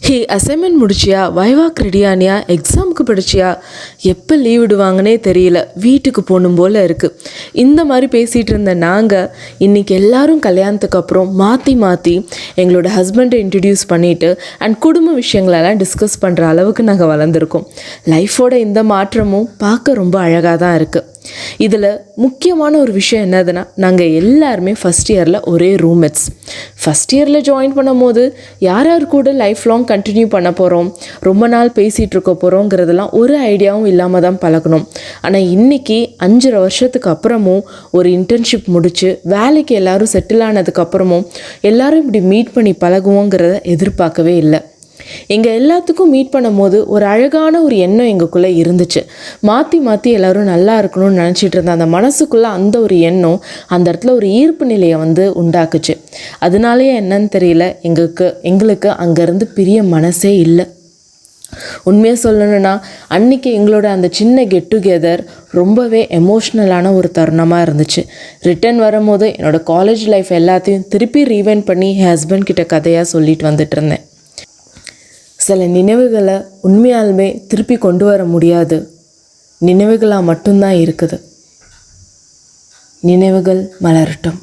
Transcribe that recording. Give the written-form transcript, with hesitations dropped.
ஹே, assignment முடிச்சியா? வைவாக்கு ரெடியானியா? எக்ஸாமுக்கு படிச்சியா? எப்போ leave விடுவாங்கன்னே தெரியல, வீட்டுக்கு போகணும் போல் இருக்குது. இந்த மாதிரி பேசிகிட்டு இருந்த நாங்கள் இன்றைக்கி எல்லாரும் கல்யாணத்துக்கு அப்புறம் மாற்றி மாற்றி எங்களோட ஹஸ்பண்டை இன்ட்ரடியூஸ் பண்ணிவிட்டு அண்ட் குடும்ப விஷயங்களெல்லாம் டிஸ்கஸ் பண்ணுற அளவுக்கு நாங்கள் வளர்ந்துருக்கோம். லைஃபோட இந்த மாற்றமும் பார்க்க ரொம்ப அழகாக தான் இருக்குது. இதில் முக்கியமான ஒரு விஷயம் என்னதுன்னா, நாங்கள் எல்லாருமே ஃபஸ்ட் இயரில் ஒரே ரூம்மேட்ஸ். ஃபஸ்ட் இயரில் ஜாயின் பண்ணும் போது யார் யார் கூட லைஃப் லாங் கண்டினியூ பண்ண போகிறோம், ரொம்ப நாள் பேசிகிட்டு இருக்க போகிறோங்கிறதெல்லாம் ஒரு ஐடியாவும் இல்லாமல் தான் பழகணும். ஆனால் இன்றைக்கி 5.5 வருஷத்துக்கு அப்புறமும் ஒரு இன்டர்ன்ஷிப் முடித்து வேலைக்கு எல்லோரும் செட்டில் ஆனதுக்கப்புறமும் எல்லோரும் இப்படி மீட் பண்ணி பழகுவோங்கிறத எதிர்பார்க்கவே இல்லை. எங்கள் எல்லாத்துக்கும் மீட் பண்ணும் போது ஒரு அழகான ஒரு எண்ணம் எங்களுக்குள்ளே இருந்துச்சு. மாற்றி மாற்றி எல்லோரும் நல்லா இருக்கணும்னு நினச்சிட்டு இருந்த அந்த மனசுக்குள்ளே அந்த ஒரு எண்ணம் அந்த இடத்துல ஒரு ஈர்ப்பு நிலையை உண்டாக்குச்சு. அதனாலேயே என்னன்னு தெரியல, எங்களுக்கு அங்கேருந்து பிரிய மனசே இல்லை. உண்மையாக சொல்லணுன்னா, அன்றைக்கி எங்களோட அந்த சின்ன கெட் டுகெதர் ரொம்பவே எமோஷ்னலான ஒரு தருணமாக இருந்துச்சு. ரிட்டர்ன் வரும்போது என்னோடய காலேஜ் லைஃப் எல்லாத்தையும் திருப்பி ரீவைண்ட் பண்ணி என் ஹஸ்பண்ட் கிட்ட கதையாக சொல்லிட்டு வந்துட்டு இருந்தேன். சில நினைவுகளை உண்மையாலுமே திருப்பி கொண்டு வர முடியாது, நினைவுகளாக மட்டும்தான் இருக்குது. நினைவுகள் மலரட்டும்.